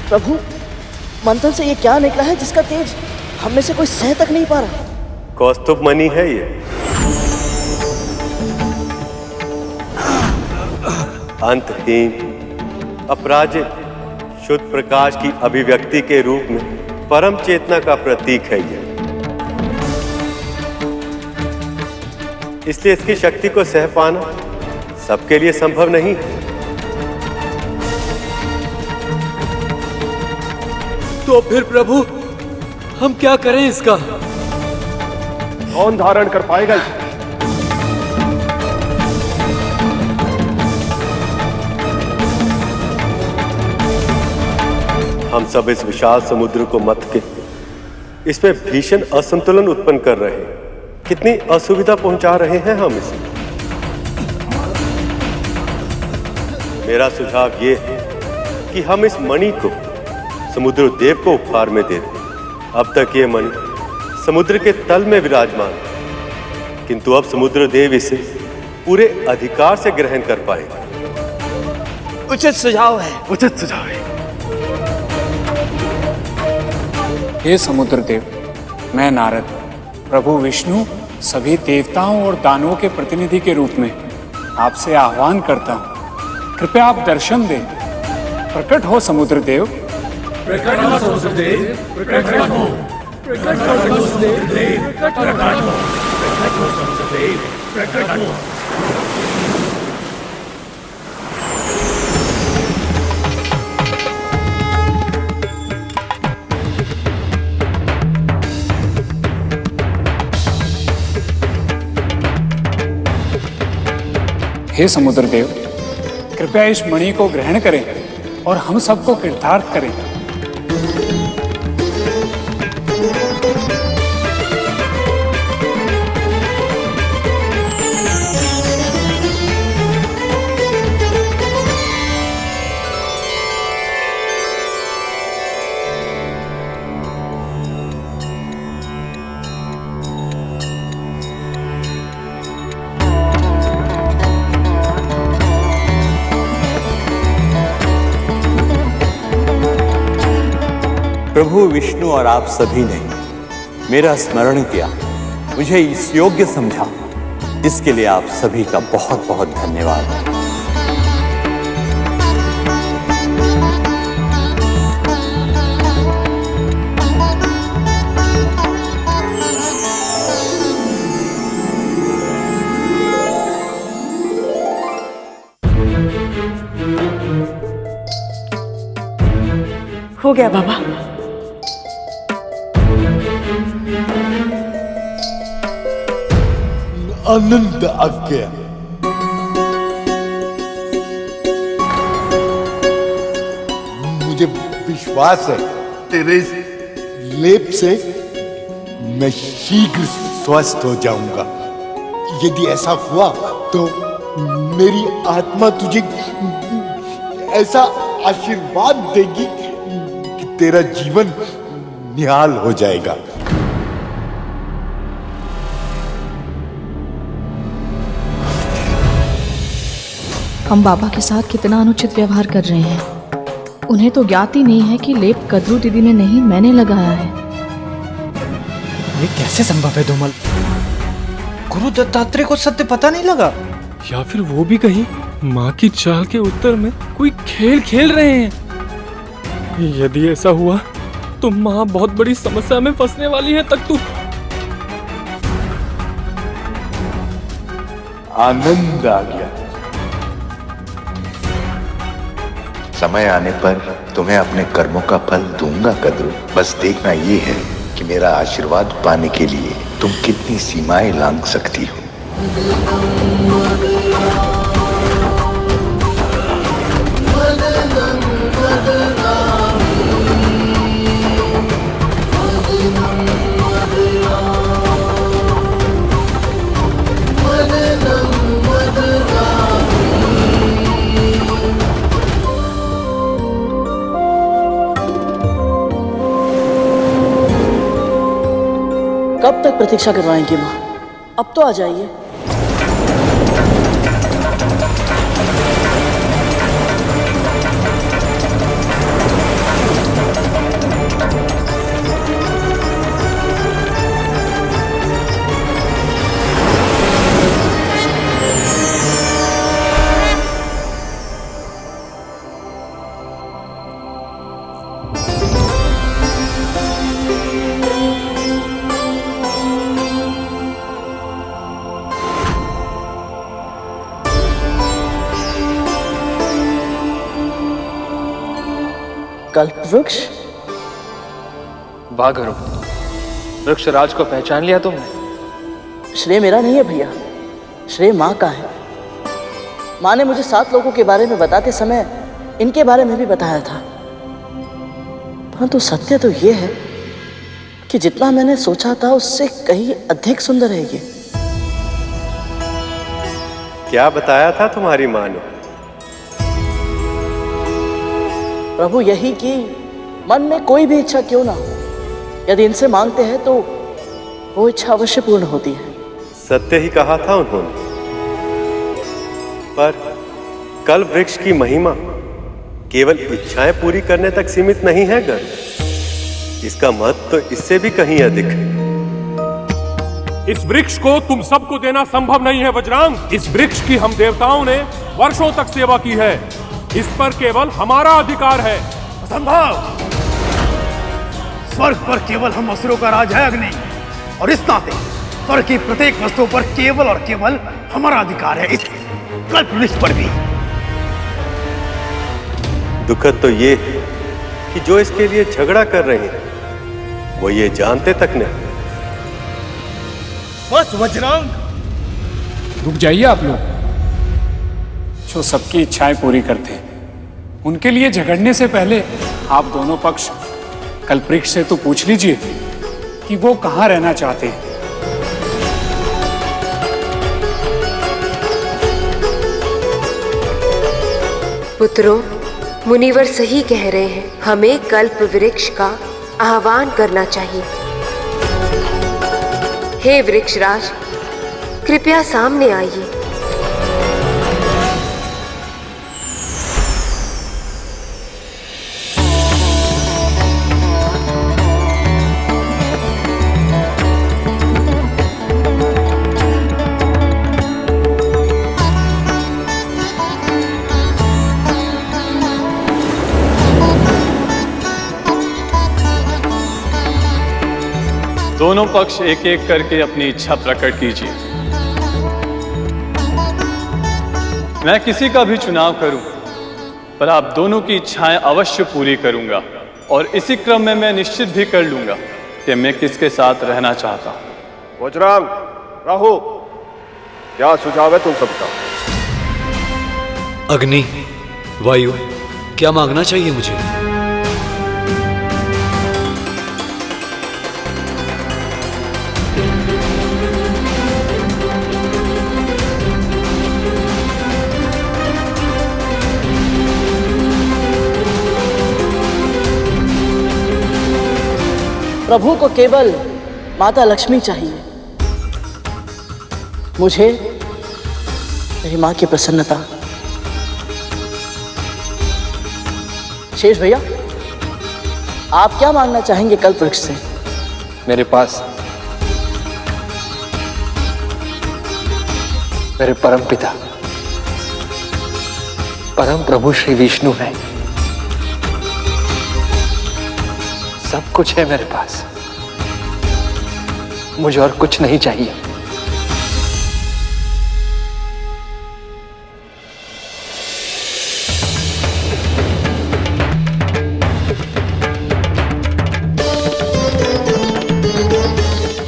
प्रभु, मंथन से ये क्या निकला है जिसका तेज हम में से कोई सह तक नहीं पा रहा? कौस्तुभ मणि है ये। अंतहीन, अपराजित, शुद्ध प्रकाश की अभिव्यक्ति के रूप में परम चेतना का प्रतीक है ये। इसलिए इसकी शक्ति को सह पाना सबके लिए संभव नहीं है। तो फिर प्रभु, हम क्या करें इसका? कौन धारण कर पाएगा इसे? हम सब इस विशाल समुद्र को मथ के इसमें भीषण असंतुलन उत्पन्न कर रहे हैं। कितनी असुविधा पहुंचा रहे हैं हम इसे। मेरा सुझाव ये है कि हम इस मणि को समुद्र देव को उपहार में दे दें। अब तक ये मणि समुद्र के तल में विराजमान, किंतु अब समुद्र देव इसे पूरे अधिकार से ग्रहण कर पाएगा। उचित सुझाव है। उचित सुझाव है। हे समुद्र देव, मैं नारद प्रभु विष्णु सभी देवताओं और दानवों के प्रतिनिधि के रूप में आपसे आह्वान करता हूँ। कृपया आप दर्शन दें। प्रकट हो समुद्र देव। प्रकट हो समुद्र देव, प्रकट हो। प्रकट हो समुद्र देव, प्रकट हो। प्रकट हो समुद्र देव, प्रकट हो। हे समुद्र देव, कृपया इस मणि को ग्रहण करें और हम सबको कृतार्थ करें। प्रभु विष्णु और आप सभी ने मेरा स्मरण किया, मुझे इस योग्य समझा, इसके लिए आप सभी का बहुत बहुत धन्यवाद। हो गया बाबा। आनंद आ गया। मुझे विश्वास है तेरे इस लेप से मैं शीघ्र स्वस्थ हो जाऊंगा। यदि ऐसा हुआ तो मेरी आत्मा तुझे ऐसा आशीर्वाद देगी कि तेरा जीवन निहाल हो जाएगा। हम बाबा के साथ कितना अनुचित व्यवहार कर रहे हैं। उन्हें तो ज्ञात ही नहीं है कि लेप कद्रू दीदी ने नहीं, मैंने लगाया है। ये कैसे संभव है धूमल? गुरु दत्तात्रेय को सत्य पता नहीं लगा? या फिर वो भी कहीं माँ की चाल के उत्तर में कोई खेल खेल रहे हैं। यदि ऐसा हुआ तो माँ बहुत बड़ी समस्या में फंसने वाली है। तक तू आनंद आ गया। समय आने पर तुम्हें अपने कर्मों का फल दूंगा कद्रू। बस देखना ये है कि मेरा आशीर्वाद पाने के लिए तुम कितनी सीमाएं लांघ सकती हो। कब तक प्रतीक्षा करवाएंगी माँ? अब तो आ जाइए। कल्प वृक्ष? वाह गुरु, वृक्षराज को पहचान लिया तुमने? श्रेय मेरा नहीं है भैया, श्रेय माँ का है। माँ ने मुझे 7 लोगों के बारे में बताते समय इनके बारे में भी बताया था। परंतु सत्य तो ये है कि जितना मैंने सोचा था उससे कहीं अधिक सुंदर है ये। क्या बताया था तुम्हारी माँ ने? प्रभु यही कि मन में कोई भी इच्छा क्यों ना हो, यदि इनसे मांगते हैं तो वो इच्छा अवश्य पूर्ण होती है। सत्य ही कहा था उन्होंने। पर कल्प वृक्ष की महिमा केवल इच्छाएं पूरी करने तक सीमित नहीं है गर्ग, इसका महत्व तो इससे भी कहीं अधिक है। इस वृक्ष को तुम सबको देना संभव नहीं है वज्रांग। इस वृक्ष की हम देवताओं ने वर्षों तक सेवा की है, इस पर केवल हमारा अधिकार है। असंभव! स्वर्ग पर केवल हम असुरों का राज है अग्नि, और इस नाते स्वर्ग की प्रत्येक वस्तु पर केवल और केवल हमारा अधिकार है, इस कल्प वृक्ष पर भी। दुखद तो ये है कि जो इसके लिए झगड़ा कर रहे हैं वो ये जानते तक नहीं। बस वज्रांग, रुक जाइए आप लोग। जो सबकी इच्छाएं पूरी करते हैं उनके लिए झगड़ने से पहले आप दोनों पक्ष कल्पवृक्ष से तो पूछ लीजिए कि वो कहां रहना चाहते हैं। पुत्रों, मुनिवर सही कह रहे हैं, हमें कल्प वृक्ष का आह्वान करना चाहिए। हे वृक्षराज, कृपया सामने आइए। दोनों पक्ष एक एक करके अपनी इच्छा प्रकट कीजिए। मैं किसी का भी चुनाव करूं, पर आप दोनों की इच्छाएं अवश्य पूरी करूंगा, और इसी क्रम में मैं निश्चित भी कर लूंगा कि मैं किसके साथ रहना चाहता हूं। वज्रांग, राहु, क्या सुझाव है तुम सबका? अग्नि, वायु, क्या मांगना चाहिए मुझे? प्रभु को केवल माता लक्ष्मी चाहिए, मुझे मेरी माँ की प्रसन्नता। शेष भैया, आप क्या मांगना चाहेंगे कल्प वृक्ष से? मेरे पास मेरे परम पिता परम प्रभु श्री विष्णु है। सब कुछ है मेरे पास, मुझे और कुछ नहीं चाहिए।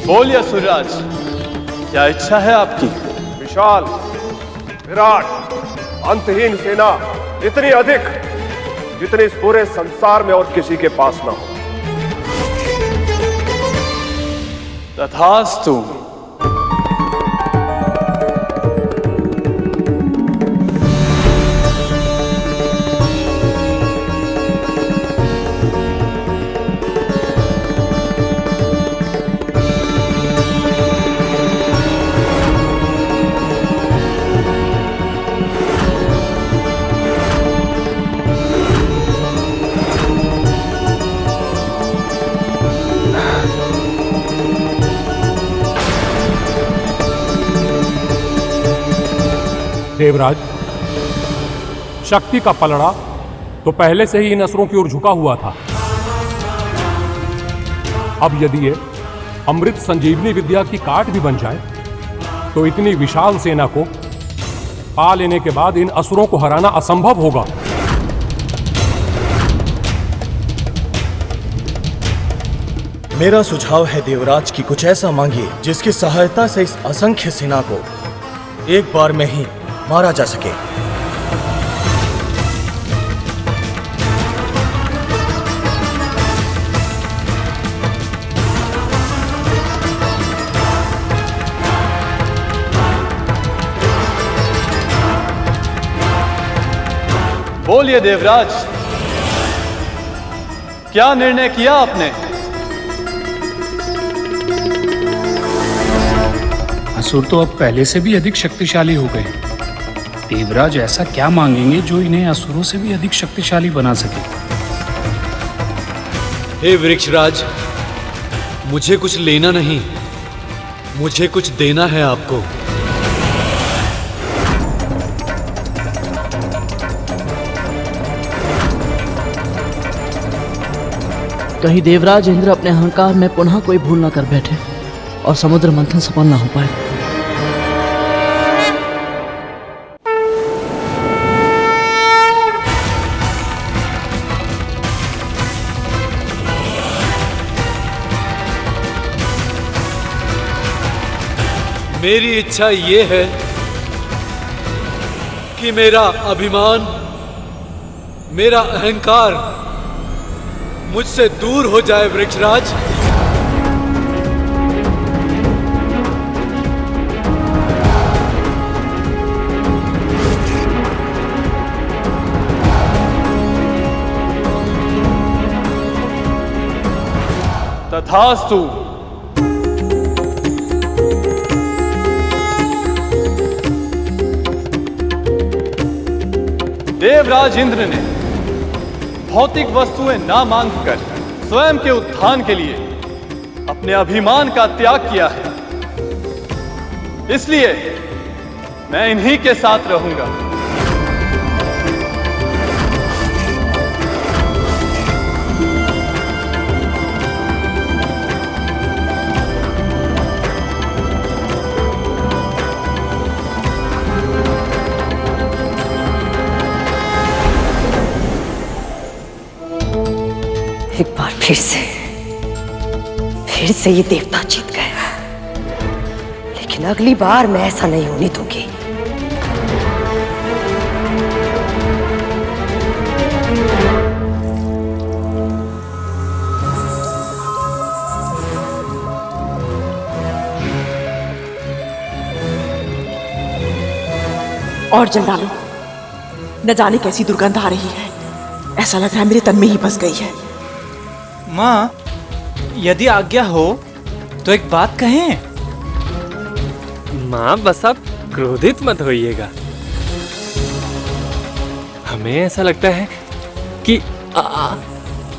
बोलिए असुरराज, क्या इच्छा है आपकी? विशाल, विराट, अंतहीन सेना, इतनी अधिक जितनी इस पूरे संसार में और किसी के पास ना हो। तथास्तु। देवराज, शक्ति का पलड़ा तो पहले से ही इन असुरों की ओर झुका हुआ था। अब यदि ये अमृत संजीवनी विद्या की काट भी बन जाए तो इतनी विशाल सेना को पा लेने के बाद इन असुरों को हराना असंभव होगा। मेरा सुझाव है देवराज की कुछ ऐसा मांगिए जिसकी सहायता से इस असंख्य सेना को एक बार में ही मारा जा सके। बोलिए देवराज, क्या निर्णय किया आपने? असुर तो अब पहले से भी अधिक शक्तिशाली हो गए। देवराज ऐसा क्या मांगेंगे जो इन्हें असुरों से भी अधिक शक्तिशाली बना सके? हे वृक्षराज, मुझे कुछ लेना नहीं, मुझे कुछ देना है आपको। कहीं देवराज इंद्र अपने अहंकार में पुनः कोई भूल न कर बैठे और समुद्र मंथन सफल न हो पाए। मेरी इच्छा ये है कि मेरा अभिमान, मेरा अहंकार मुझसे दूर हो जाए वृक्षराज। तथास्तु। देवराज इंद्र ने भौतिक वस्तुएं ना मांगकर स्वयं के उत्थान के लिए अपने अभिमान का त्याग किया है, इसलिए मैं इन्हीं के साथ रहूंगा। एक बार फिर से ये देवता जीत गए, लेकिन अगली बार मैं ऐसा नहीं होने दूंगी। और जल डालो, न जाने कैसी दुर्गंध आ रही है। ऐसा लग रहा है मेरे तन में ही बस गई है। माँ, यदि आज्ञा हो तो एक बात कहें। माँ, बस आप क्रोधित मत होइएगा। हमें ऐसा लगता है कि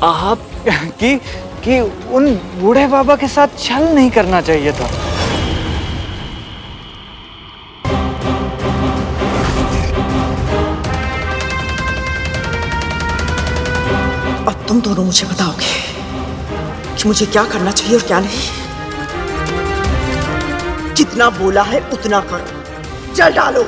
आप कि उन बूढ़े बाबा के साथ छल नहीं करना चाहिए था। अब तुम दोनों मुझे बताओगे कि मुझे क्या करना चाहिए और क्या नहीं। जितना बोला है उतना करो, जल डालो।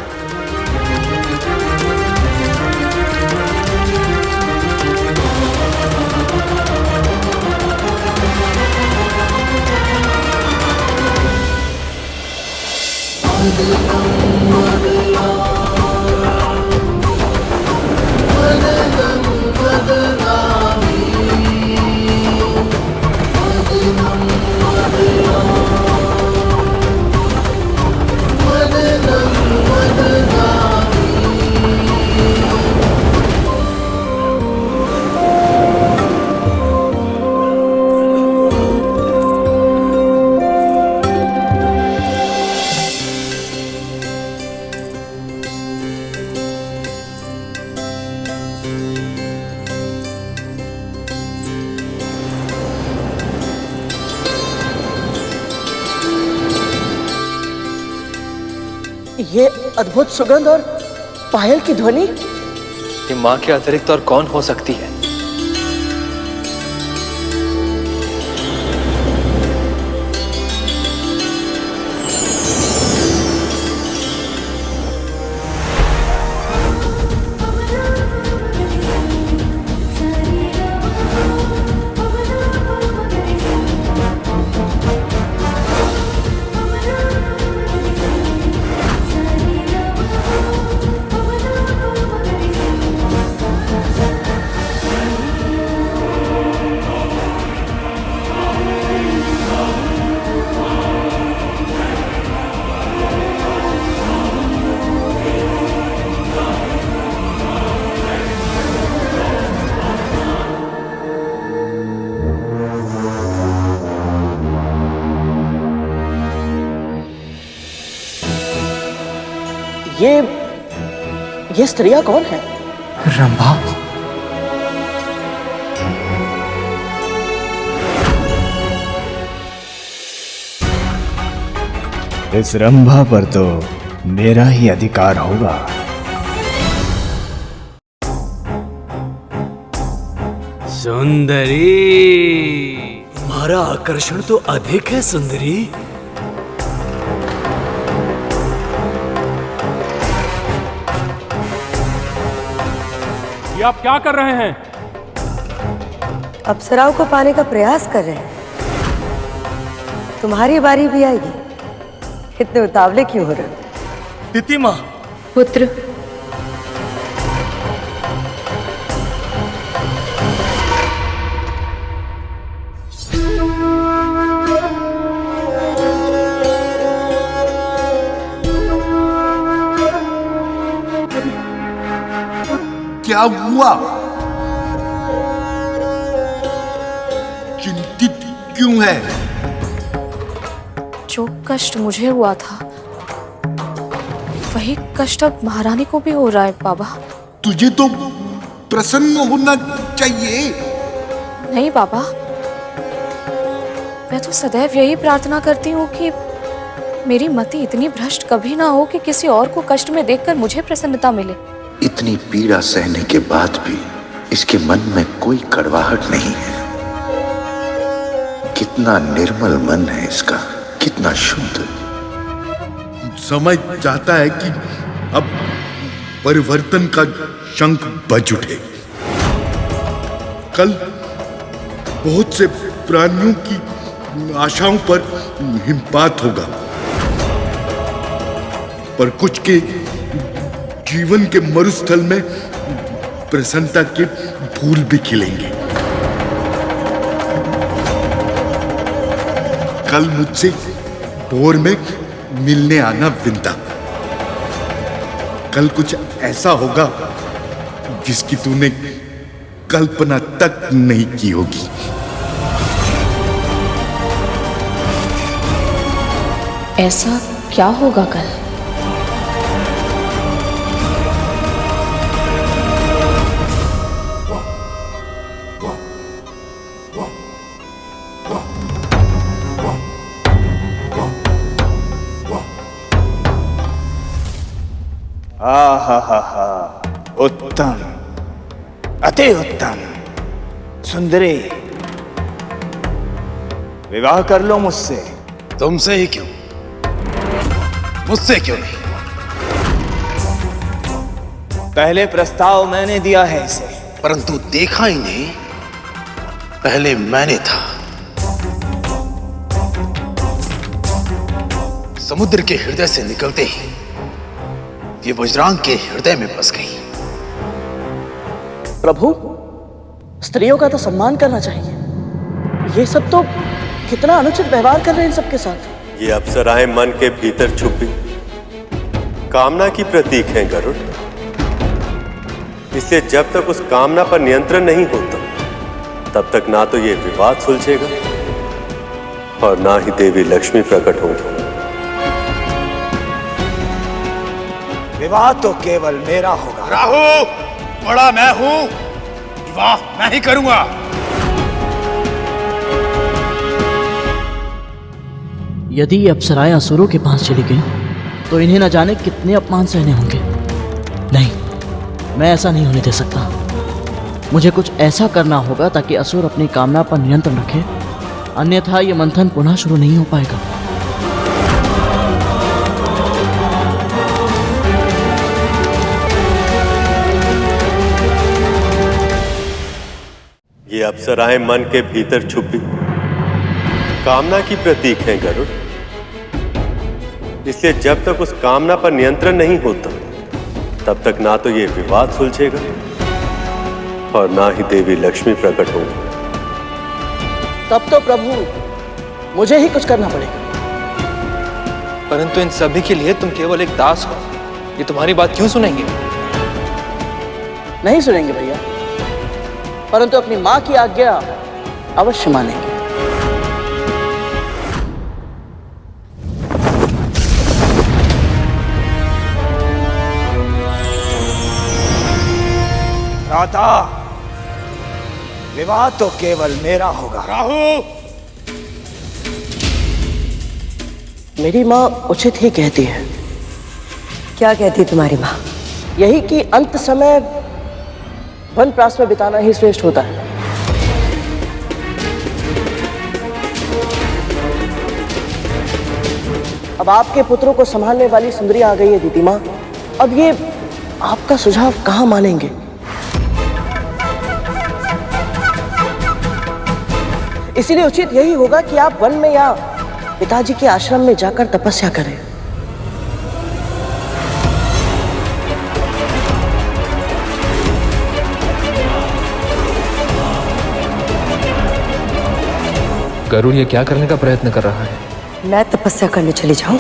ये अद्भुत सुगंध और पायल की ध्वनि, ये माँ के अतिरिक्त और कौन हो सकती है? ये स्त्रियां कौन है? रंभा। इस रंभा पर तो मेरा ही अधिकार होगा। सुंदरी, तुम्हारा आकर्षण तो अधिक है सुंदरी। ये आप क्या कर रहे हैं? अप्सराओं को पाने का प्रयास कर रहे हैं। तुम्हारी बारी भी आएगी। इतने उतावले क्यों हो रहे हो? तिथि माँ। पुत्र, क्या हुआ? चिंतित क्यों है? जो कष्ट मुझे हुआ था वही कष्ट अब महारानी को भी हो रहा है बाबा। तुझे तो प्रसन्न होना चाहिए। नहीं बाबा, मैं तो सदैव यही प्रार्थना करती हूँ कि मेरी मति इतनी भ्रष्ट कभी ना हो कि किसी और को कष्ट में देखकर मुझे प्रसन्नता मिले। इतनी पीड़ा सहने के बाद भी इसके मन में कोई कड़वाहट नहीं है। कितना निर्मल मन है इसका, कितना शुद्ध। समझ चाहता है कि अब परिवर्तन का शंख बज उठे। कल बहुत से प्राणियों की आशाओं पर हिमपात होगा, पर कुछ के जीवन के मरुस्थल में प्रसन्नता के फूल भी खिलेंगे। कल मुझसे भोर में मिलने आना विंदा। कल कुछ ऐसा होगा जिसकी तूने कल्पना तक नहीं की होगी। ऐसा क्या होगा कल? हा, उत्तम, अति उत्तम। सुंदरी, विवाह कर लो मुझसे। तुमसे ही क्यों? मुझसे क्यों नहीं? पहले प्रस्ताव मैंने दिया है इसे, परंतु देखा ही नहीं, पहले मैंने था। समुद्र के हृदय से निकलते ही ये वज्रांग के हृदय में बस गई। प्रभु, स्त्रियों का तो सम्मान करना चाहिए। ये सब तो कितना अनुचित व्यवहार कर रहे हैं सबके साथ। ये अप्सराएं मन के भीतर छुपी कामना की प्रतीक हैं गरुड़। इससे जब तक उस कामना पर नियंत्रण नहीं होता तब तक ना तो ये विवाद सुलझेगा और ना ही देवी लक्ष्मी प्रकट होगी। विवाह तो केवल मेरा होगा। राहु, बड़ा मैं हूं, विवाह मैं ही करूंगा। यदि ये अप्सराएं असुरों के पास चली गई तो इन्हें न जाने कितने अपमान सहने होंगे। नहीं, मैं ऐसा नहीं होने दे सकता। मुझे कुछ ऐसा करना होगा ताकि असुर अपनी कामना पर नियंत्रण रखे, अन्यथा ये मंथन पुनः शुरू नहीं हो पाएगा। ये अप्सराएं मन के भीतर छुपी कामना की प्रतीक हैं गरुड़। इसलिए जब तक उस कामना पर नियंत्रण नहीं होता तब तक ना तो ये विवाद सुलझेगा और ना ही देवी लक्ष्मी प्रकट होगी। तब तो प्रभु मुझे ही कुछ करना पड़ेगा। परंतु इन सभी के लिए तुम केवल एक दास हो। ये तुम्हारी बात क्यों सुनेंगे? नहीं सुनेंगे भैया, परंतु अपनी मां की आज्ञा अवश्य मानेंगे। पिता, विवाह तो केवल मेरा होगा। राहु, मेरी माँ उचित ही कहती है। क्या कहती तुम्हारी माँ? यही कि अंत समय वनप्रास में बिताना ही श्रेष्ठ होता है। अब आपके पुत्रों को संभालने वाली सुंदरी आ गई है दीदी माँ। अब ये आपका सुझाव कहाँ मानेंगे? इसीलिए उचित यही होगा कि आप वन में या पिताजी के आश्रम में जाकर तपस्या करें। गरुड़ ये क्या करने का प्रयत्न कर रहा है? मैं तपस्या करने चली जाऊं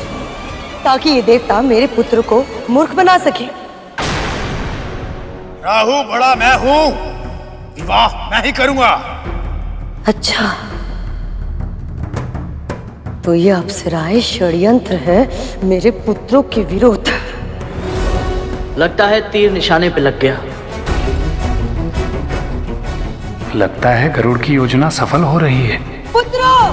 ताकि ये देवता मेरे पुत्र को मूर्ख बना सके। राहु बड़ा मैं हूं, विवाह मैं ही करूंगा। अच्छा, तो ये अप्सराएं षड्यंत्र है मेरे पुत्रों के विरोध। लगता है तीर निशाने पे लग गया। लगता है गरुड़ की योजना सफल हो रही है। पुत्रों,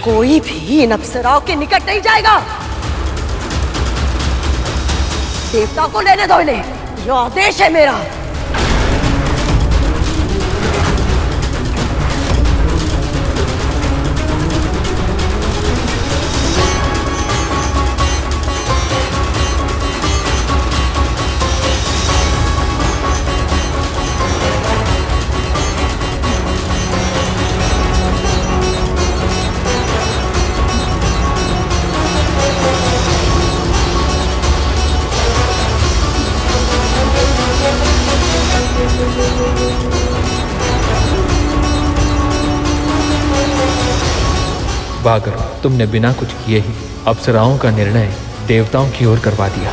कोई भी इन अप्सराओं के निकट नहीं जाएगा। देवता को लेने दो इन्हें, यह आदेश है मेरा। बागर, तुमने बिना कुछ किए ही अप्सराओं का निर्णय देवताओं की ओर करवा दिया।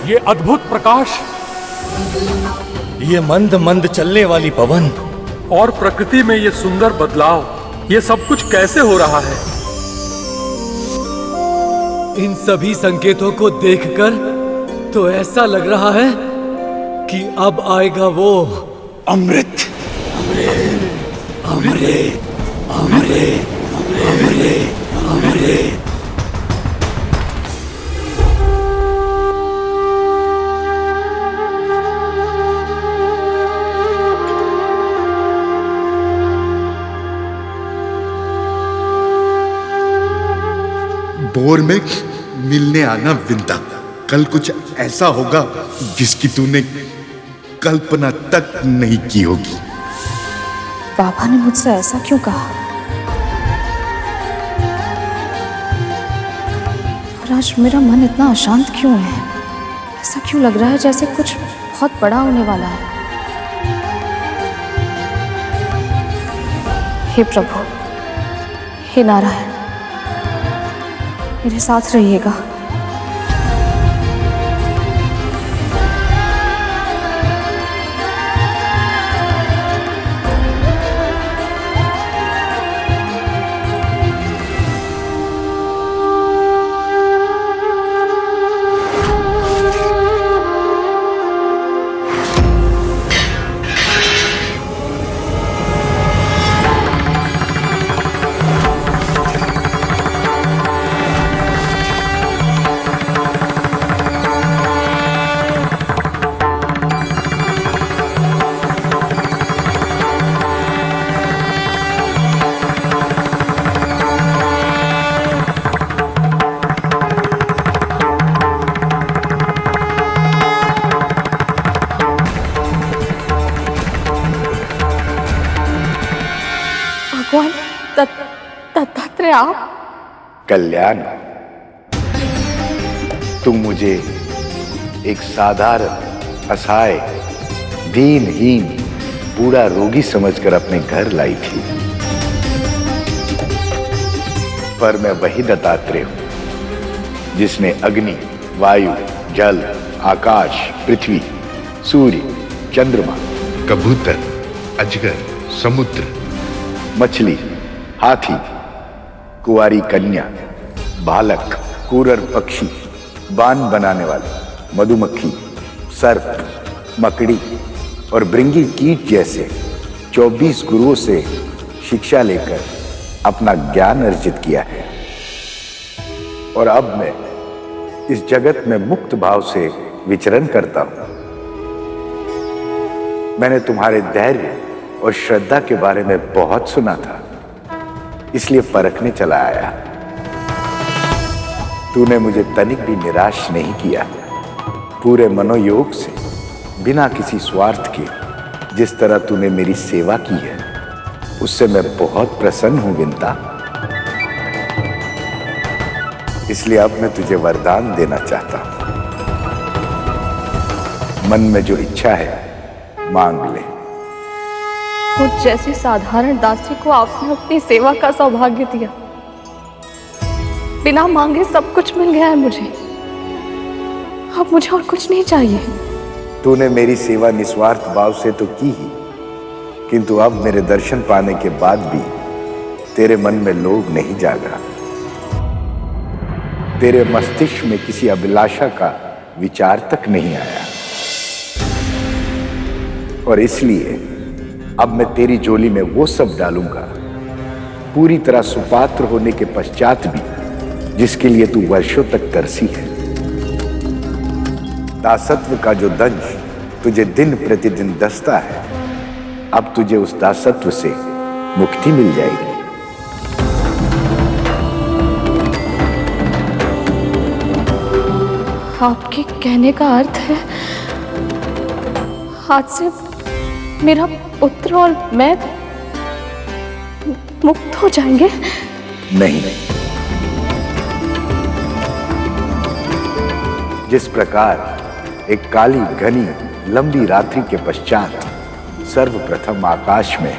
ये अद्भुत प्रकाश, ये मंद मंद चलने वाली पवन और प्रकृति में ये सुंदर बदलाव, ये सब कुछ कैसे हो रहा है? इन सभी संकेतों को देखकर तो ऐसा लग रहा है कि अब आएगा वो अमृत। अमृत, अमृत, अमृत, अमृत, अमृत। भोर में मिलने आना विंदा। कल कुछ ऐसा होगा जिसकी तूने कल्पना तक नहीं की होगी। पापा ने मुझसे ऐसा क्यों कहा? और आज मेरा मन इतना अशांत क्यों है? ऐसा क्यों लग रहा है जैसे कुछ बहुत बड़ा होने वाला है? हे प्रभु, हे नारायण, मेरे साथ रहिएगा। रहे आप? कल्याण, तुम मुझे एक साधारण, असहाय, दीनहीन, बूढ़ा रोगी समझकर अपने घर लाई थी, पर मैं वही दत्तात्रेय हूं जिसने अग्नि, वायु, जल, आकाश, पृथ्वी, सूर्य, चंद्रमा, कबूतर, अजगर, समुद्र, मछली, हाथी, कुंवारी कन्या, बालक, कूरर पक्षी, बाण बनाने वाले, मधुमक्खी, सर्प, मकड़ी और भृंगी कीट जैसे 24 गुरुओं से शिक्षा लेकर अपना ज्ञान अर्जित किया है। और अब मैं इस जगत में मुक्त भाव से विचरण करता हूं। मैंने तुम्हारे धैर्य और श्रद्धा के बारे में बहुत सुना था, इसलिए परखने चला आया। तूने मुझे तनिक भी निराश नहीं किया। पूरे मनोयोग से, बिना किसी स्वार्थ के, जिस तरह तूने मेरी सेवा की है, उससे मैं बहुत प्रसन्न हूं विंता। इसलिए अब मैं तुझे वरदान देना चाहता हूं। मन में जो इच्छा है मांग ले। मुझ जैसी साधारण दासी को आपने अपनी सेवा का सौभाग्य दिया। बिना मांगे सब कुछ मिल गया है मुझे। अब मुझे और कुछ नहीं चाहिए। तूने मेरी सेवा निस्वार्थ भाव से तो की ही, किंतु अब मेरे दर्शन पाने के बाद भी तेरे मन में लोभ नहीं जागा। तेरे मस्तिष्क में किसी अभिलाषा का विचार तक नहीं आया, और इसलिए अब मैं तेरी झोली में वो सब डालूंगा, पूरी तरह सुपात्र होने के पश्चात भी, जिसके लिए तू वर्षों तक तरसी है। दासत्व का जो दंश तुझे दिन प्रतिदिन दसता है, अब तुझे उस दासत्व से मुक्ति मिल जाएगी। आपके कहने का अर्थ है आज से मेरा पुत्र और मैं मुक्त हो जाएंगे? नहीं, जिस प्रकार एक काली घनी लंबी रात्रि के पश्चात सर्वप्रथम आकाश में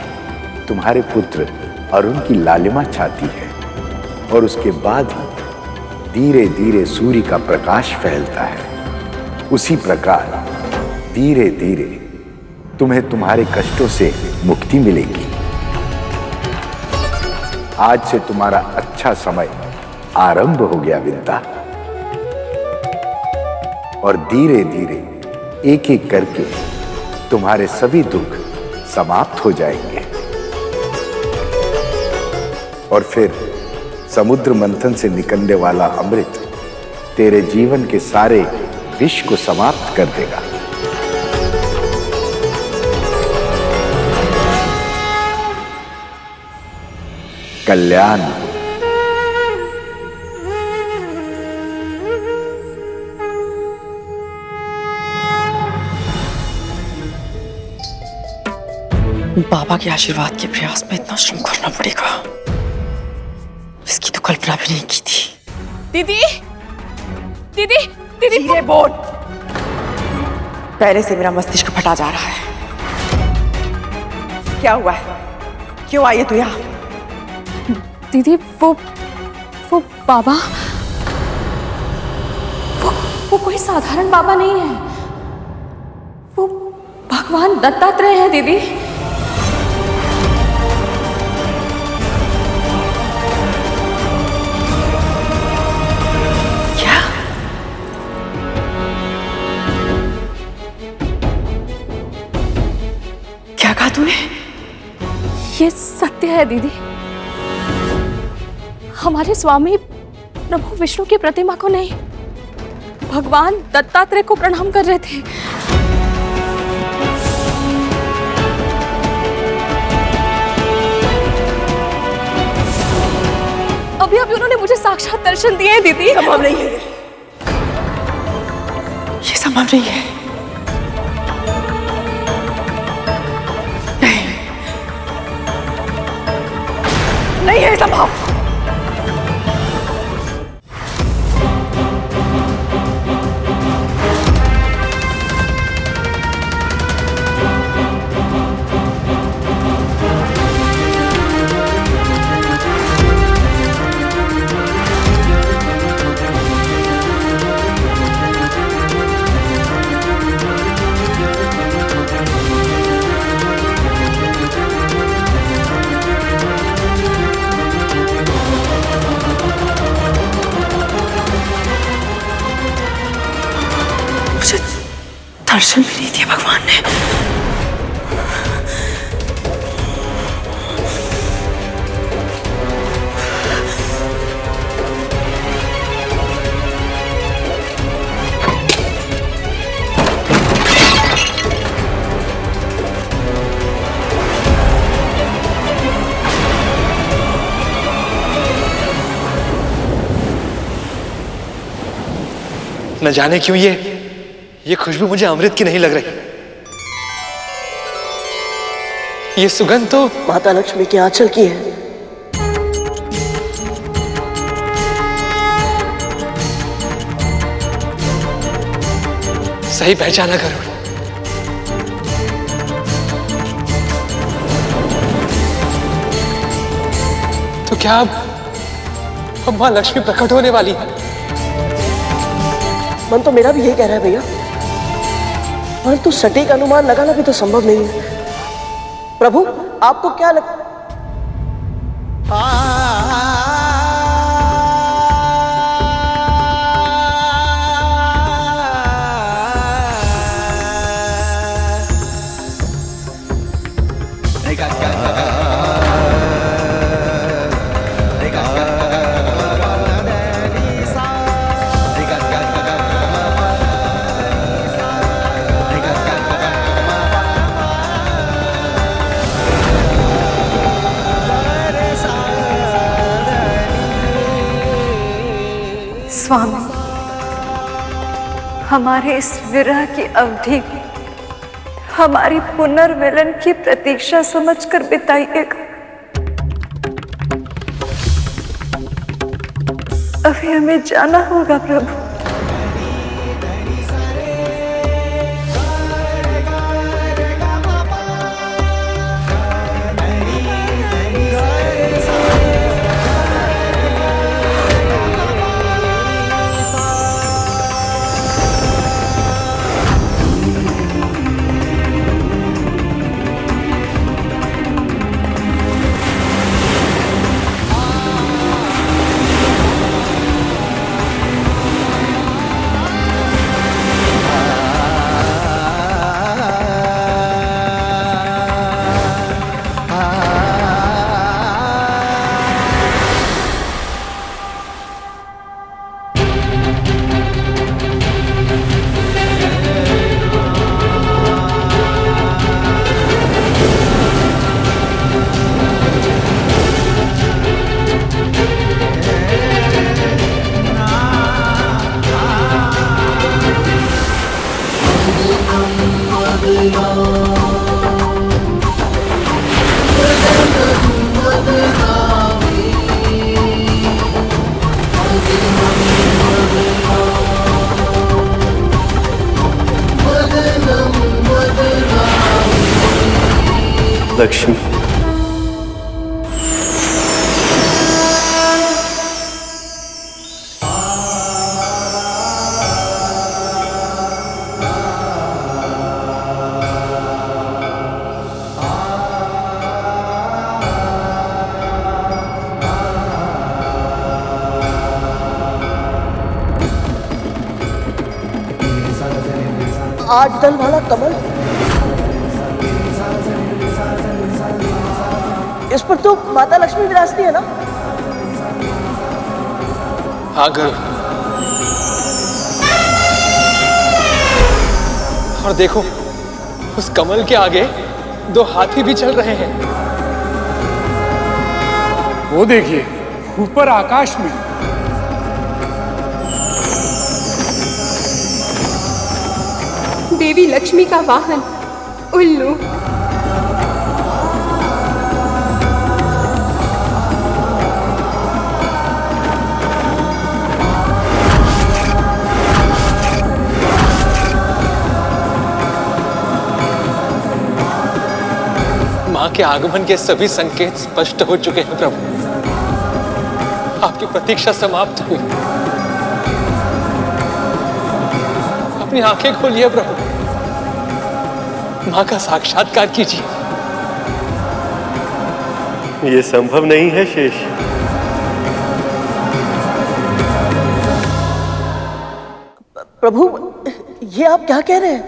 तुम्हारे पुत्र अरुण की लालिमा छाती है, और उसके बाद ही धीरे धीरे सूर्य का प्रकाश फैलता है, उसी प्रकार धीरे धीरे तुम्हें तुम्हारे कष्टों से मुक्ति मिलेगी। आज से तुम्हारा अच्छा समय आरंभ हो गया विंता, और धीरे धीरे एक एक करके तुम्हारे सभी दुख समाप्त हो जाएंगे, और फिर समुद्र मंथन से निकलने वाला अमृत तेरे जीवन के सारे विष को समाप्त कर देगा। कल्याण। बाबा के आशीर्वाद के प्रयास में इतना श्रम करना पड़ेगा, इसकी तो कल्पना भी नहीं की थी। दीदी, दीदी, दीदी, धीरे बोल। पहले से मेरा मस्तिष्क फटा जा रहा है। क्या हुआ है? क्यों आई है तू यहाँ? दीदी, वो बाबा, वो कोई साधारण बाबा नहीं है। वो भगवान दत्तात्रेय है दीदी। क्या कहा तूने? ये सत्य है दीदी। हमारे स्वामी प्रभु विष्णु की प्रतिमा को नहीं, भगवान दत्तात्रेय को प्रणाम कर रहे थे। अभी अभी उन्होंने मुझे साक्षात दर्शन दिए हैं दीदी। संभव नहीं है, ये संभव नहीं है। नहीं है संभव। दर्शन भी नहीं दिया भगवान ने। न जाने क्यों ये खुशबू मुझे अमृत की नहीं लग रही। ये सुगंध तो माता लक्ष्मी के आंचल की है। सही पहचाना गरुड़। तो क्या अब मां लक्ष्मी प्रकट होने वाली है? मन तो मेरा भी यही कह रहा है भैया, परंतु सटीक अनुमान लगाना भी तो संभव नहीं है। प्रभु आपको क्या स्वामी, हमारे इस विरह की अवधि में हमारी पुनर्मिलन की प्रतीक्षा समझकर बिताइएगा। अभी हमें जाना होगा प्रभु। लक्ष्मी, आठ दल वाला कमल, इस पर तो माता लक्ष्मी विराजती है ना? हाँ गरुड़। और देखो, उस कमल के आगे दो हाथी भी चल रहे हैं। वो देखिए, ऊपर आकाश में। देवी लक्ष्मी का वाहन उल्लू। मां के आगमन के सभी संकेत स्पष्ट हो चुके हैं प्रभु। आपकी प्रतीक्षा समाप्त हुई। अपनी आंखें खोलिए प्रभु, मां का साक्षात्कार कीजिए। ये संभव नहीं है शेष। प्रभु ये आप क्या कह रहे हैं?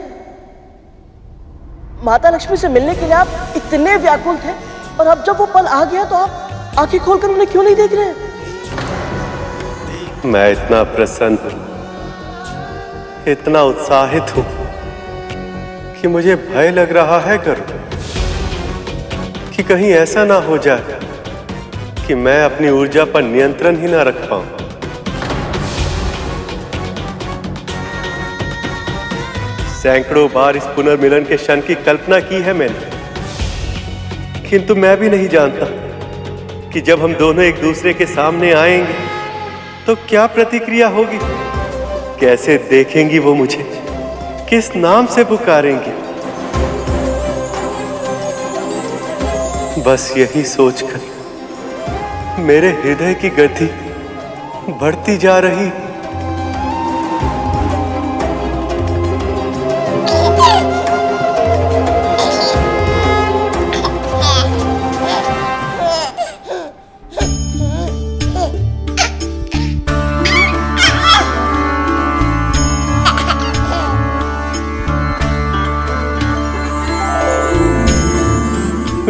माता लक्ष्मी से मिलने के लिए आप इतने व्याकुल थे, और अब जब वो पल आ गया तो आप आंखें खोलकर उन्हें क्यों नहीं देख रहे? मैं इतना प्रसन्न हूं, इतना उत्साहित हूं कि मुझे भय लग रहा है गरुड़, कि कहीं ऐसा ना हो जाए कि मैं अपनी ऊर्जा पर नियंत्रण ही ना रख पाऊं। सैकड़ों बार इस पुनर्मिलन के क्षण की कल्पना की है मैंने, किंतु मैं भी नहीं जानता कि जब हम दोनों एक दूसरे के सामने आएंगे तो क्या प्रतिक्रिया होगी, कैसे देखेंगी वो मुझे, किस नाम से पुकारेंगी। बस यही सोचकर मेरे हृदय की गति बढ़ती जा रही।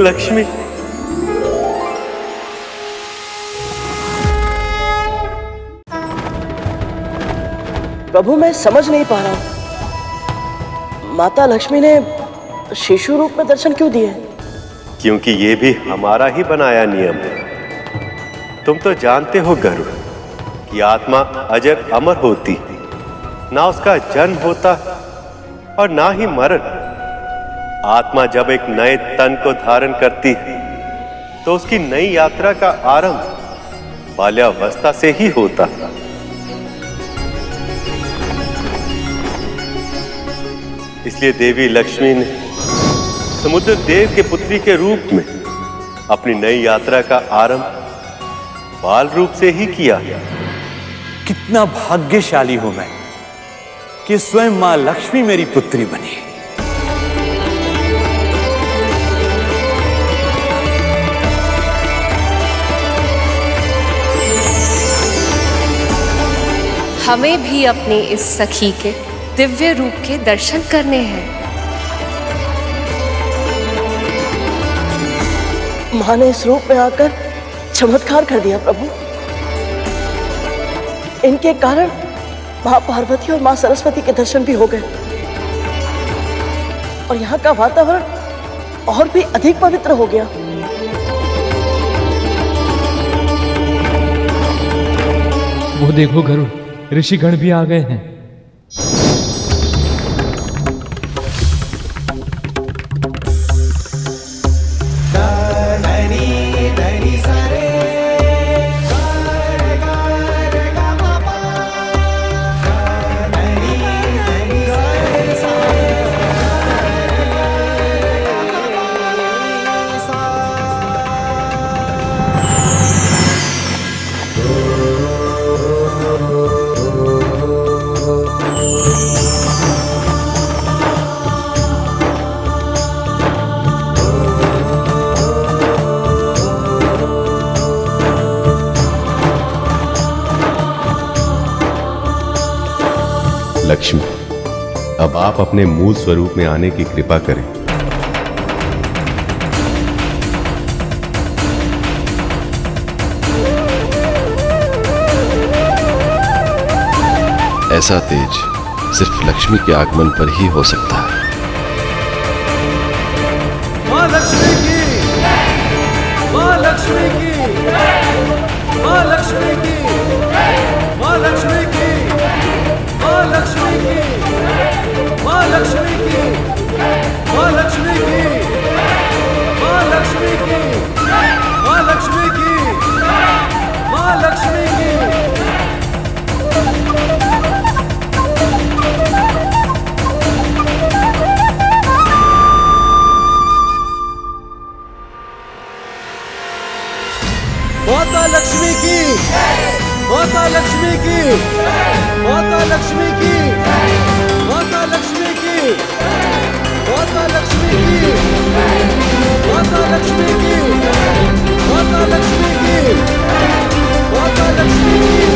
लक्ष्मी, प्रभु मैं समझ नहीं पा रहा हूं, माता लक्ष्मी ने शिशु रूप में दर्शन क्यों दिए? क्योंकि ये भी हमारा ही बनाया नियम है। तुम तो जानते हो गरुड़ कि आत्मा अजर अमर होती, ना उसका जन्म होता और ना ही मरण। आत्मा जब एक नए तन को धारण करती है तो उसकी नई यात्रा का आरंभ बाल्यावस्था से ही होता है। इसलिए देवी लक्ष्मी ने समुद्र देव के पुत्री के रूप में अपनी नई यात्रा का आरंभ बाल रूप से ही किया। कितना भाग्यशाली हूं मैं कि स्वयं मां लक्ष्मी मेरी पुत्री बनी। हमें भी अपने इस सखी के दिव्य रूप के दर्शन करने हैं। मां ने इस रूप में आकर चमत्कार कर दिया प्रभु। इनके कारण मां पार्वती और मां सरस्वती के दर्शन भी हो गए, और यहाँ का वातावरण और भी अधिक पवित्र हो गया। वो देखो गरुड़, ऋषिगण भी आ गए हैं। लक्ष्मी, अब आप अपने मूल स्वरूप में आने की कृपा करें। ऐसा तेज सिर्फ लक्ष्मी के आगमन पर ही हो सकता है। मां लक्ष्मी की, मां लक्ष्मी की, मां लक्ष्मी की, मां लक्ष्मी की, मां लक्ष्मी की, मां लक्ष्मी की, मां लक्ष्मी की, मां लक्ष्मी की, मां लक्ष्मी की, मां लक्ष्मी की। माता लक्ष्मी की, माता लक्ष्मी की, माता लक्ष्मी की, माता लक्ष्मी की, माता लक्ष्मी की, माता लक्ष्मी की, माता लक्ष्मी की, माता लक्ष्मी की।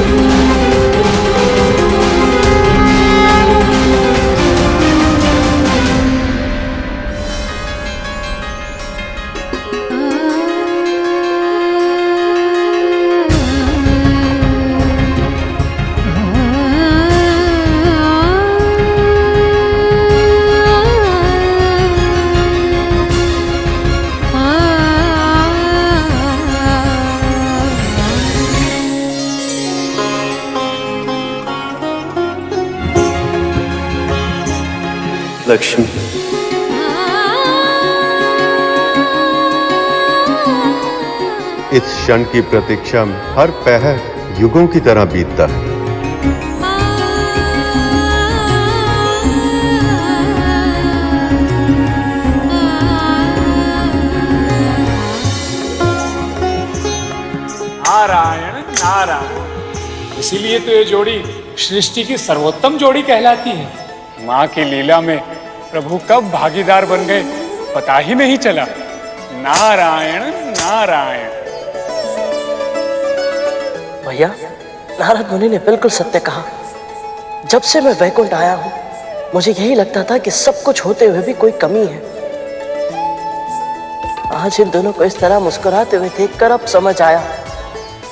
लक्ष्मी। इस क्षण की प्रतीक्षा में हर पहर युगों की तरह बीतता है। नारायण नारायण, इसीलिए तो ये जोड़ी सृष्टि की सर्वोत्तम जोड़ी कहलाती है। माँ की लीला में प्रभु कब भागीदार बन गए पता ही नहीं चला। नारायण नारायण। भैया, नारद मुनि ने बिल्कुल सत्य कहा। जब से मैं वैकुंठ आया हूं, मुझे यही लगता था कि सब कुछ होते हुए भी कोई कमी है। आज इन दोनों को इस तरह मुस्कुराते हुए देखकर अब समझ आया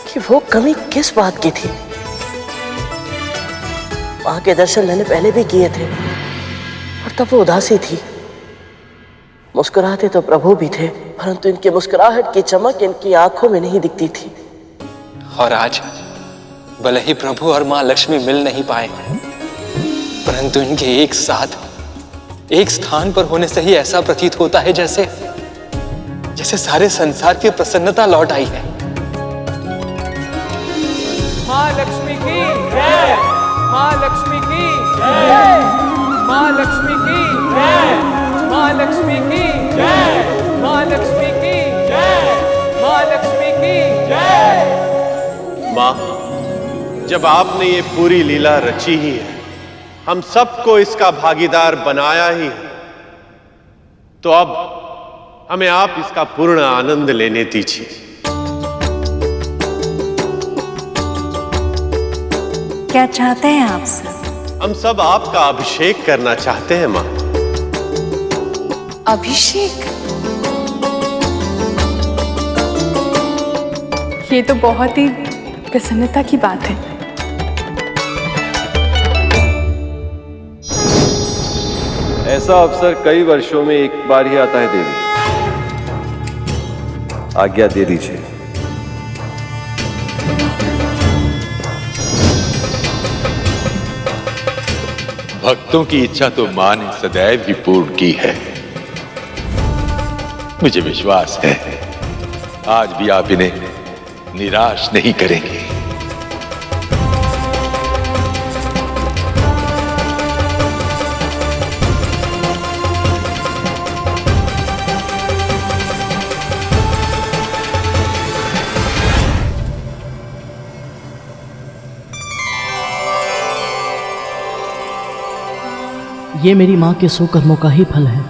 कि वो कमी किस बात की थी। मां के दर्शन मैंने पहले भी किए थे और तब वो उदासी थी। मुस्कुराते तो प्रभु भी थे, परंतु इनकी मुस्कुराहट की चमक इनकी आंखों में नहीं दिखती थी। और आज भले ही प्रभु और मां लक्ष्मी मिल नहीं पाए, परंतु इनके एक साथ एक स्थान पर होने से ही ऐसा प्रतीत होता है जैसे जैसे सारे संसार की प्रसन्नता लौट आई है। माँ लक्ष्मी की जय, माँ लक्ष्मी की जय, माँ लक्ष्मी की जय, माँ लक्ष्मी की जय, माँ लक्ष्मी की जय, माँ लक्ष्मी की जय। माँ, जब आपने ये पूरी लीला रची ही है, हम सबको इसका भागीदार बनाया ही है, तो अब हमें आप इसका पूर्ण आनंद लेने दीजिए। क्या चाहते हैं आप सब? हम सब आपका अभिषेक करना चाहते हैं माँ। अभिषेक? ये तो बहुत ही प्रसन्नता की बात है। ऐसा अवसर कई वर्षों में एक बार ही आता है देवी, आज्ञा दे दीजिए। भक्तों की इच्छा तो मां ने सदैव ही पूर्ण की है। मुझे विश्वास है आज भी आप इन्हें निराश नहीं करेंगे। ये मेरी माँ के सुकर्मों का ही फल है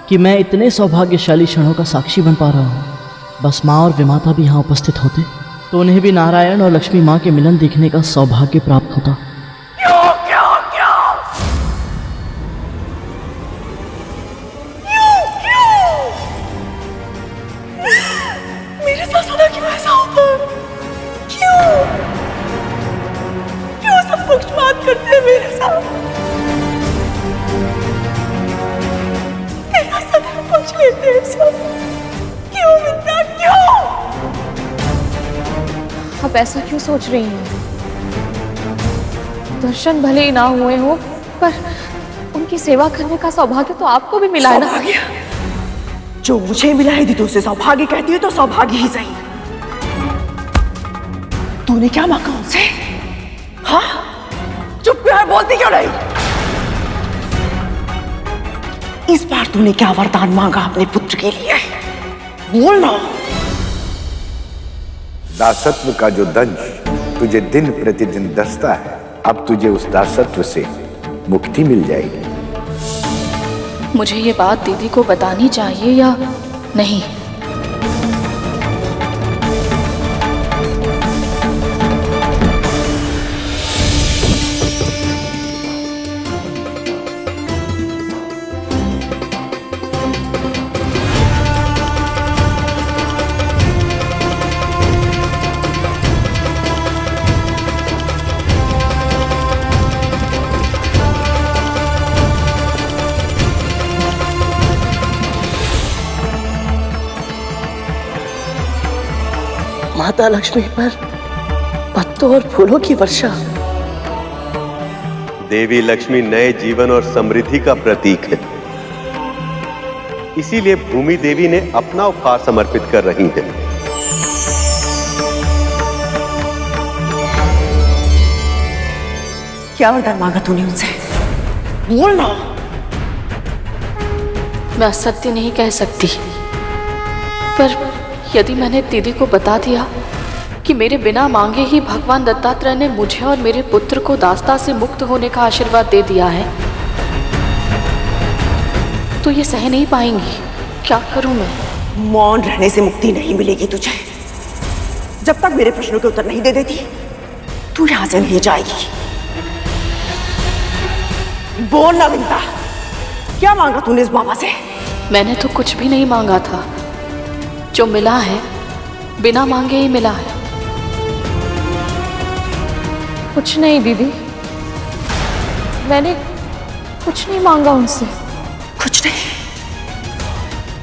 कि मैं इतने सौभाग्यशाली क्षणों का साक्षी बन पा रहा हूँ। बस माँ और विमाता भी यहाँ उपस्थित होते तो उन्हें भी नारायण और लक्ष्मी माँ के मिलन देखने का सौभाग्य प्राप्त होता। मेरे साथ सदा क्यों ऐसा होता है? क्यों? क्यों सब पक्षपात करते हैं मेरे साथ? तेरा सदैव पक्ष लेते हैं सब। क्यों विद्या, क्यों? आप ऐसा क्यों सोच रही हैं? दर्शन भले ही ना हुए हो, पर उनकी सेवा करने का सौभाग्य तो आपको भी मिला है ना। जो मुझे मिला है दीदी उसे सौभाग्य कहती है तो सौभाग्य ही सही। तूने क्या मांगा उनसे? हाँ? चुप क्यों है, बोलती क्यों नहीं? इस बार तूने क्या वरदान मांगा अपने पुत्र के लिए? बोलना। दासत्व का जो दंश तुझे दिन प्रतिदिन दसता है, अब तुझे उस दासत्व से मुक्ति मिल जाएगी। मुझे ये बात दीदी को बतानी चाहिए या नहीं? माता लक्ष्मी पर पत्तों और फूलों की वर्षा। देवी लक्ष्मी नए जीवन और समृद्धि का प्रतीक है। इसीलिए भूमि देवी ने अपना उपहार समर्पित कर रही हैं। क्या वरदान मांगा तूने उनसे? बोलना। मैं असत्य नहीं कह सकती, पर यदि मैंने दीदी को बता दिया कि मेरे बिना मांगे ही भगवान दत्तात्रेय ने मुझे और मेरे पुत्र को दास्ता से मुक्त होने का आशीर्वाद दे दिया है, तो ये सह नहीं पाएंगी। क्या करूं मैं? मौन रहने से मुक्ति नहीं मिलेगी तुझे। जब तक मेरे प्रश्नों के उत्तर नहीं दे देती, तू यहां से नहीं जाएगी। बोल ना विंता, क्या मांगा तूने इस बाबा से? मैंने तो कुछ भी नहीं मांगा था। जो मिला है बिना मांगे ही मिला है। कुछ नहीं दीदी, मैंने कुछ नहीं मांगा उनसे। कुछ नहीं?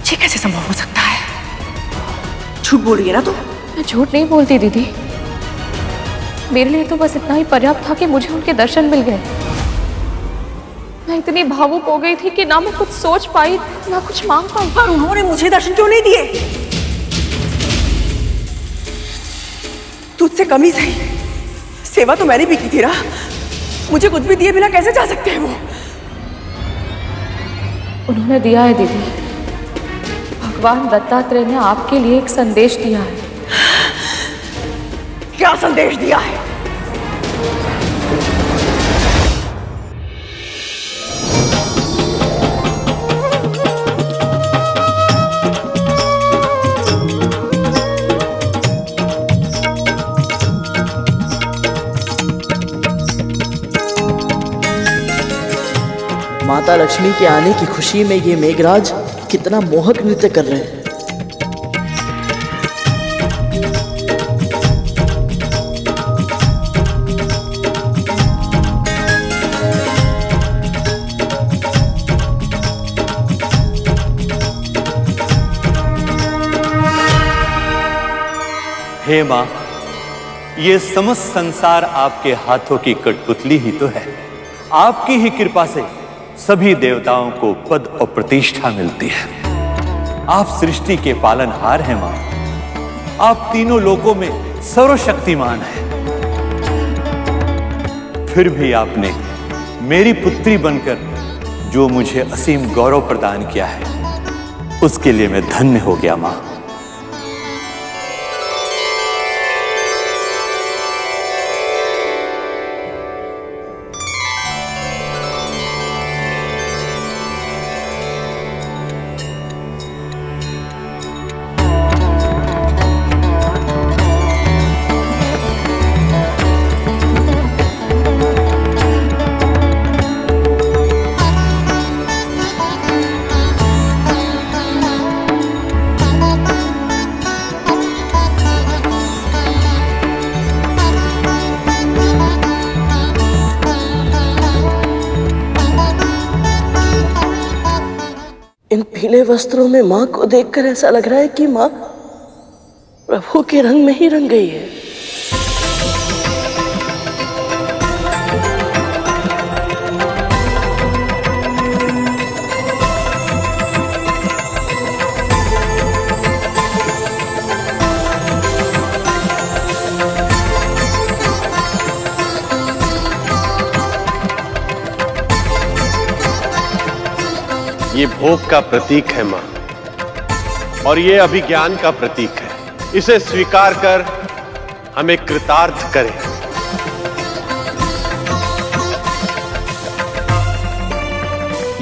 ये कैसे संभव हो सकता है? झूठ बोल रही है ना तू? मैं झूठ नहीं बोलती दीदी। मेरे लिए तो बस इतना ही पर्याप्त था कि मुझे उनके दर्शन मिल गए। मैं इतनी भावुक हो गई थी कि ना मैं कुछ सोच पाई ना कुछ मांग पाई। पर उन्होंने मुझे दर्शन क्यों नहीं दिए? तुझसे कमी सही, सेवा तो मैंने भी की थी ना। मुझे कुछ भी दिए बिना कैसे जा सकते हैं वो? उन्होंने दिया है दीदी। भगवान दत्तात्रेय ने आपके लिए एक संदेश दिया है। क्या संदेश दिया है? माता लक्ष्मी के आने की खुशी में ये मेघराज कितना मोहक नृत्य कर रहे हैं। हे मां, ये समस्त संसार आपके हाथों की कठपुतली ही तो है। आपकी ही कृपा से सभी देवताओं को पद और प्रतिष्ठा मिलती है। आप सृष्टि के पालनहार हैं मां। आप तीनों लोकों में सर्वशक्तिमान हैं। फिर भी आपने मेरी पुत्री बनकर जो मुझे असीम गौरव प्रदान किया है, उसके लिए मैं धन्य हो गया मां। इन पीले वस्त्रों में मां को देखकर ऐसा लग रहा है कि मां प्रभु के रंग में ही रंग गई है। ये भोग का प्रतीक है मां, और ये अभिज्ञान का प्रतीक है। इसे स्वीकार कर हमें कृतार्थ करें।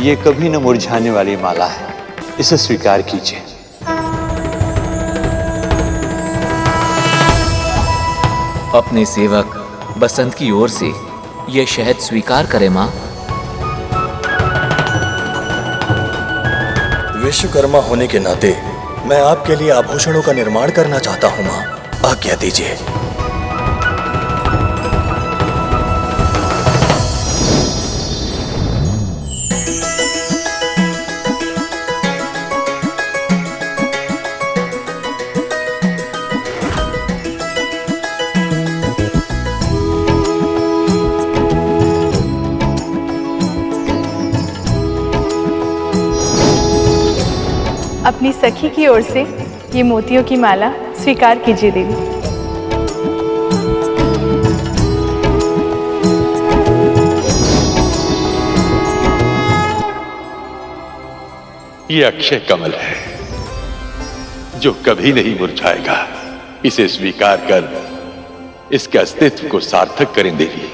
ये कभी न मुरझाने वाली माला है, इसे स्वीकार कीजिए। अपने सेवक बसंत की ओर से यह शहद स्वीकार करें मां। विश्वकर्मा होने के नाते मैं आपके लिए आभूषणों का निर्माण करना चाहता हूं मां, आज्ञा दीजिए। अपनी सखी की ओर से ये मोतियों की माला स्वीकार कीजिए देवी। ये अक्षय कमल है जो कभी नहीं मुरझाएगा। इसे स्वीकार कर इसके अस्तित्व को सार्थक करें देवी।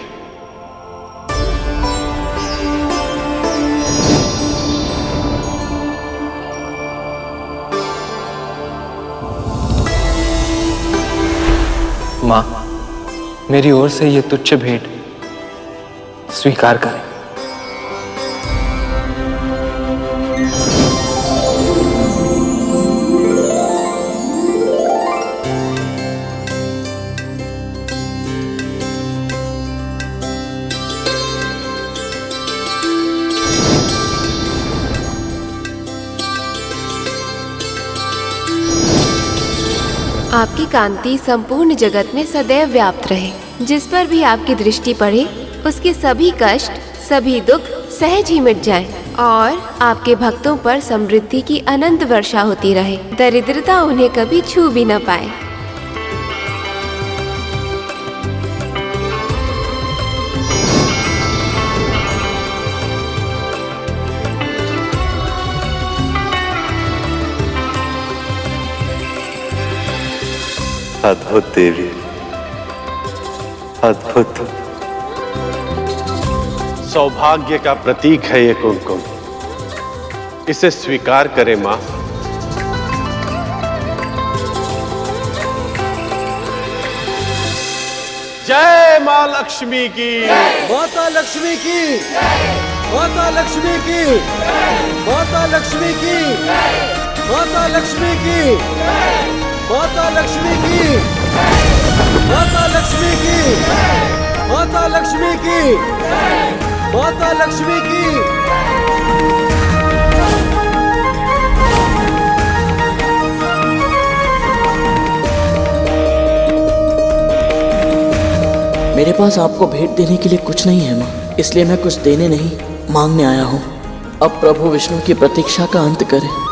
मां, मेरी ओर से ये तुच्छ भेंट स्वीकार करें। आपकी कांति संपूर्ण जगत में सदैव व्याप्त रहे। जिस पर भी आपकी दृष्टि पड़े उसके सभी कष्ट, सभी दुख सहज ही मिट जाएं और आपके भक्तों पर समृद्धि की अनंत वर्षा होती रहे। दरिद्रता उन्हें कभी छू भी न पाए। अद्भुत देवी, अद्भुत। सौभाग्य का प्रतीक है ये कुमकुम, इसे स्वीकार करें मां। जय मां लक्ष्मी की, माता लक्ष्मी की, माता लक्ष्मी की, माता लक्ष्मी की, माता लक्ष्मी की, माता लक्ष्मी की, माता लक्ष्मी की, माता लक्ष्मी की, माता लक्ष्मी की। मेरे पास आपको भेंट देने के लिए कुछ नहीं है माँ, इसलिए मैं कुछ देने नहीं मांगने आया हूँ। अब प्रभु विष्णु की प्रतीक्षा का अंत करें।